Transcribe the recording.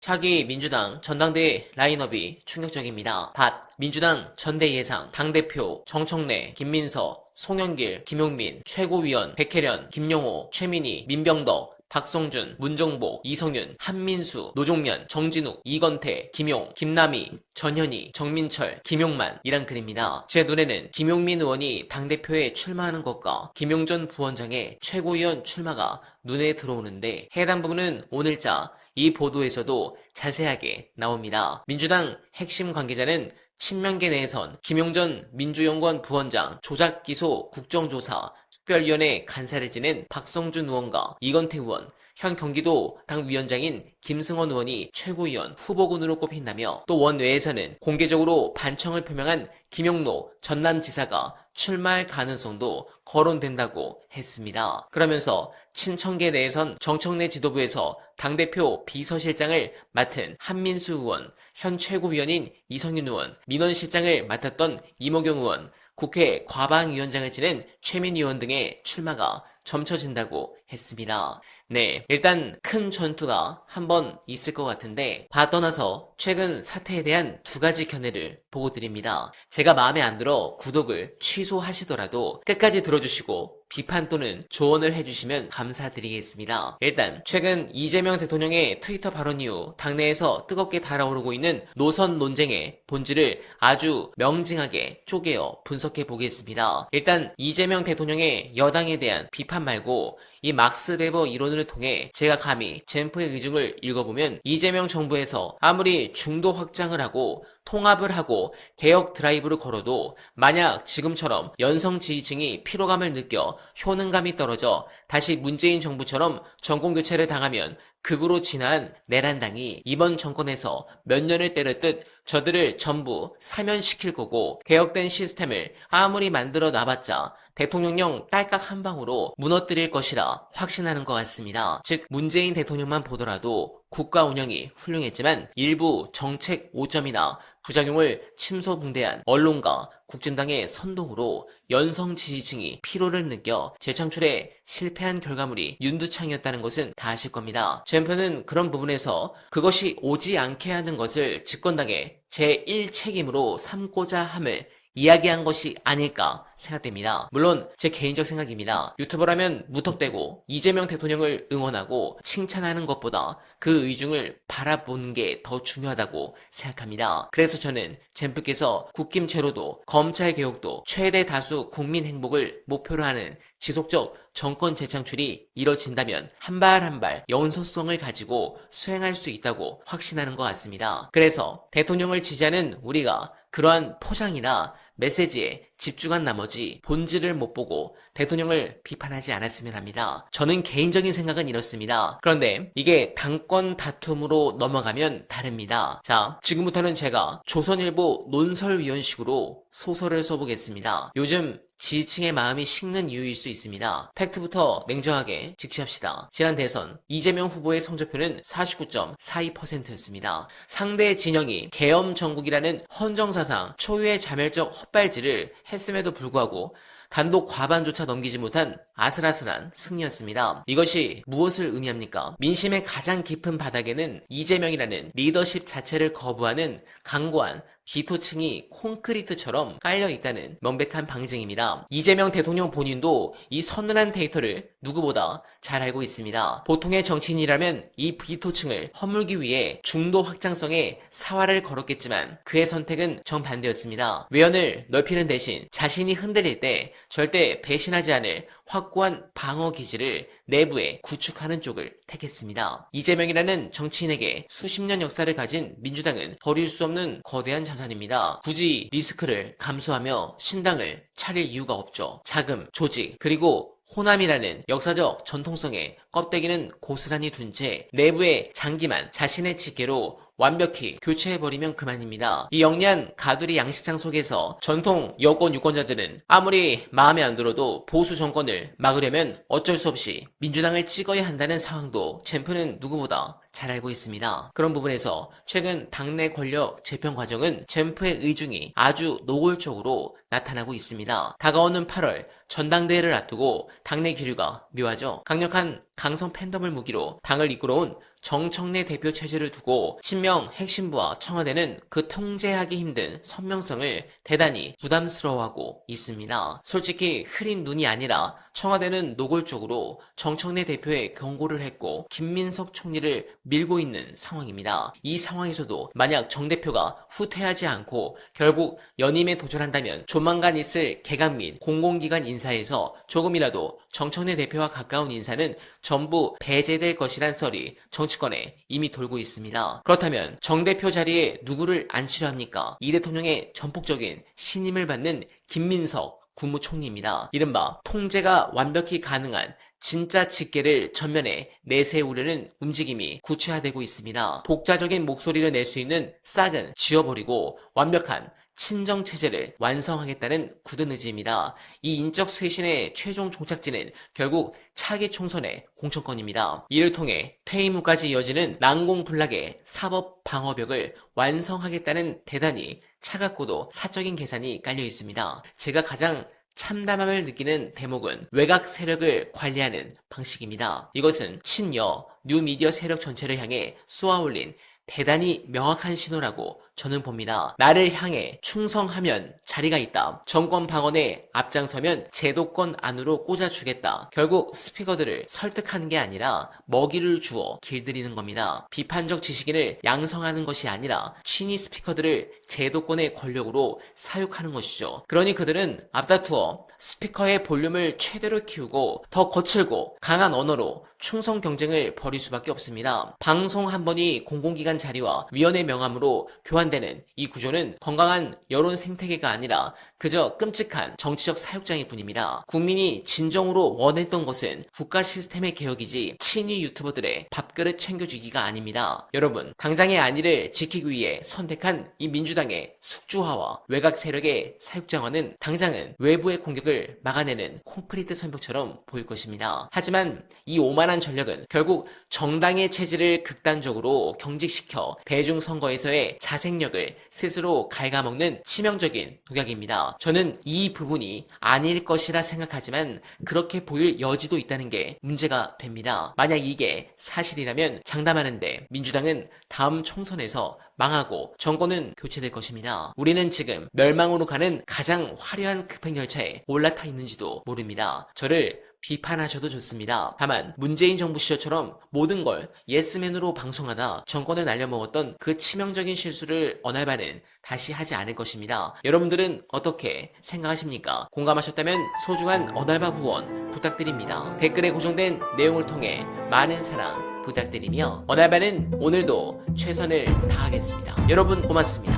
차기 민주당 전당대회 라인업이 충격적입니다. 민주당 전대 예상, 당대표 정청래, 김민서, 송영길, 김용민, 최고위원 백혜련, 김용호, 최민희, 민병덕, 박성준, 문정복, 이성윤, 한민수, 노종면, 정진욱, 이건태, 김용, 김남희, 전현희, 정민철, 김용만 이란 그림입니다. 제 눈에는 김용민 의원이 당대표에 출마하는 것과 김용전 부원장의 최고위원 출마가 눈에 들어오는데 해당 부분은 오늘자 이 보도에서도 자세하게 나옵니다. 민주당 핵심 관계자는 친명계 내에선 김용전 민주연구원 부원장 조작기소 국정조사 특별위원회 간사를 지낸 박성준 의원과 이건태 의원, 현 경기도 당위원장인 김승원 의원이 최고위원 후보군으로 꼽힌다며 또 원외에서는 공개적으로 반청을 표명한 김용로 전남지사가 출마할 가능성도 거론된다고 했습니다. 그러면서 친청계 내에선 정청래 지도부에서 당대표 비서실장을 맡은 한민수 의원, 현 최고위원인 이성윤 의원, 민원실장을 맡았던 이모경 의원, 국회 과방위원장을 지낸 최민희 의원 등의 출마가 점쳐진다고 했습니다. 네, 일단 큰 전투가 한번 있을 것 같은데 다 떠나서 최근 사태에 대한 두 가지 견해를 보고 드립니다. 제가 마음에 안 들어 구독을 취소하시더라도 끝까지 들어주시고 비판 또는 조언을 해주시면 감사드리겠습니다. 일단 최근 이재명 대통령의 트위터 발언 이후 당내에서 뜨겁게 달아오르고 있는 노선 논쟁의 본질을 아주 명징하게 쪼개어 분석해 보겠습니다. 일단 이재명 대통령의 여당에 대한 비판 말고 이 막스 웨버 이론을 통해 제가 감히 젠프의 의중을 읽어보면 이재명 정부에서 아무리 중도 확장을 하고 통합을 하고 개혁 드라이브를 걸어도 만약 지금처럼 연성 지지층이 피로감을 느껴 효능감이 떨어져 다시 문재인 정부처럼 정권교체를 당하면 극으로 진화한 내란당이 이번 정권에서 몇 년을 때렸듯 저들을 전부 사면시킬 거고 개혁된 시스템을 아무리 만들어 놔봤자 대통령령 딸깍 한 방으로 무너뜨릴 것이라 확신하는 것 같습니다. 즉 문재인 대통령만 보더라도 국가 운영이 훌륭했지만 일부 정책 오점이나 부작용을 침소붕대한 언론과 국진당의 선동으로 연성 지지층이 피로를 느껴 재창출에 실패한 결과물이 윤두창이었다는 것은 다 아실 겁니다. 젠프는 그런 부분에서 그것이 오지 않게 하는 것을 집권당의 제1책임으로 삼고자 함을 이야기한 것이 아닐까 생각됩니다. 물론 제 개인적 생각입니다. 유튜버라면 무턱대고 이재명 대통령을 응원하고 칭찬하는 것보다 그 의중을 바라보는 게 더 중요하다고 생각합니다. 그래서 저는 젠프께서 국김제로도 검찰 개혁도 최대 다수 국민 행복을 목표로 하는 지속적 정권 재창출이 이뤄진다면 한 발 한 발 연소성을 가지고 수행할 수 있다고 확신하는 것 같습니다. 그래서 대통령을 지지하는 우리가 그러한 포장이나 메시지에 집중한 나머지 본질을 못 보고 대통령을 비판하지 않았으면 합니다. 저는 개인적인 생각은 이렇습니다. 그런데 이게 당권 다툼으로 넘어가면 다릅니다. 자, 지금부터는 제가 조선일보 논설위원식으로 소설을 써보겠습니다. 요즘 지지층의 마음이 식는 이유일 수 있습니다. 팩트부터 냉정하게 직시합시다. 지난 대선 이재명 후보의 성적표는 49.42%였습니다. 상대 진영이 계엄 정국이라는 헌정사상 초유의 자멸적 헛발질을 했음에도 불구하고 단독 과반조차 넘기지 못한 아슬아슬한 승리였습니다. 이것이 무엇을 의미합니까? 민심의 가장 깊은 바닥에는 이재명이라는 리더십 자체를 거부하는 강고한 비토층이 콘크리트처럼 깔려있다는 명백한 방증입니다. 이재명 대통령 본인도 이 서늘한 데이터를 누구보다 잘 알고 있습니다. 보통의 정치인이라면 이 비토층을 허물기 위해 중도 확장성의 사활을 걸었겠지만 그의 선택은 정반대였습니다. 외연을 넓히는 대신 자신이 흔들릴 때 절대 배신하지 않을 확고한 방어 기지를 내부에 구축하는 쪽을 택했습니다. 이재명이라는 정치인에게 수십 년 역사를 가진 민주당은 버릴 수 없는 거대한 자산입니다. 굳이 리스크를 감수하며 신당을 차릴 이유가 없죠. 자금, 조직, 그리고 호남이라는 역사적 전통성의 껍데기는 고스란히 둔 채 내부의 장기만 자신의 직계로 완벽히 교체해버리면 그만입니다. 이 영리한 가두리 양식장 속에서 전통 여권 유권자들은 아무리 마음에 안 들어도 보수 정권을 막으려면 어쩔 수 없이 민주당을 찍어야 한다는 상황도 젠프는 누구보다 잘 알고 있습니다. 그런 부분에서 최근 당내 권력 재편 과정은 젠프의 의중이 아주 노골적으로 나타나고 있습니다. 다가오는 8월 전당대회를 앞두고 당내 기류가 묘하죠. 강력한 강성 팬덤을 무기로 당을 이끌어온 정청래 대표 체제를 두고 친명 핵심부와 청와대는 그 통제하기 힘든 선명성을 대단히 부담스러워하고 있습니다. 솔직히 흐린 눈이 아니라 청와대는 노골적으로 정청래 대표에 경고를 했고 김민석 총리를 밀고 있는 상황입니다. 이 상황에서도 만약 정 대표가 후퇴하지 않고 결국 연임에 도전한다면 조만간 있을 개각 및 공공기관 인사에서 조금이라도 정청래 대표와 가까운 인사는 전부 배제될 것이란 썰이 정치권에 이미 돌고 있습니다. 그렇다면 정 대표 자리에 누구를 앉히려 합니까? 이 대통령의 전폭적인 신임을 받는 김민석 국무총리입니다. 이른바 통제가 완벽히 가능한 진짜 직계를 전면에 내세우려는 움직임이 구체화되고 있습니다. 독자적인 목소리를 낼 수 있는 싹은 지워버리고 완벽한 친정체제를 완성하겠다는 굳은 의지입니다. 이 인적 쇄신의 최종 종착지는 결국 차기 총선의 공천권입니다. 이를 통해 퇴임 후까지 이어지는 난공불락의 사법 방어벽을 완성하겠다는 대단히 차갑고도 사적인 계산이 깔려 있습니다. 제가 가장 참담함을 느끼는 대목은 외곽 세력을 관리하는 방식입니다. 이것은 친여, 뉴미디어 세력 전체를 향해 쏘아올린 대단히 명확한 신호라고 저는 봅니다. 나를 향해 충성하면 자리가 있다. 정권 방어에 앞장서면 제도권 안으로 꽂아주겠다. 결국 스피커들을 설득하는 게 아니라 먹이를 주어 길들이는 겁니다. 비판적 지식인을 양성하는 것이 아니라 친위 스피커들을 제도권의 권력으로 사육하는 것이죠. 그러니 그들은 앞다투어 스피커의 볼륨을 최대로 키우고 더 거칠고 강한 언어로 충성 경쟁을 벌일 수밖에 없습니다. 방송 한 번이 공공기관 자리와 위원회 명함으로 교환되는 이 구조는 건강한 여론 생태계가 아니라 그저 끔찍한 정치적 사육장일 뿐입니다. 국민이 진정으로 원했던 것은 국가 시스템의 개혁이지 친위 유튜버들의 밥그릇 챙겨주기가 아닙니다. 여러분, 당장의 안위를 지키기 위해 선택한 이 민주당의 숙주화와 외곽 세력의 사육장화는 당장은 외부의 공격을 막아내는 콘크리트 선벽처럼 보일 것입니다. 하지만 이 오만한 전략은 결국 정당의 체질을 극단적으로 경직시켜 대중선거에서의 자생력을 스스로 갉아먹는 치명적인 독약입니다. 저는 이 부분이 아닐 것이라 생각하지만 그렇게 보일 여지도 있다는 게 문제가 됩니다. 만약 이게 사실이라면 장담하는데 민주당은 다음 총선에서 망하고 정권은 교체될 것입니다. 우리는 지금 멸망으로 가는 가장 화려한 급행열차에 올라타 있는지도 모릅니다. 저를 비판하셔도 좋습니다. 다만 문재인 정부 시절처럼 모든 걸 예스맨으로 방송하다 정권을 날려먹었던 그 치명적인 실수를 어날바는 다시 하지 않을 것입니다. 여러분들은 어떻게 생각하십니까? 공감하셨다면 소중한 어날바 후원 부탁드립니다. 댓글에 고정된 내용을 통해 많은 사랑 부탁드리며 어날바는 오늘도 최선을 다하겠습니다. 여러분 고맙습니다.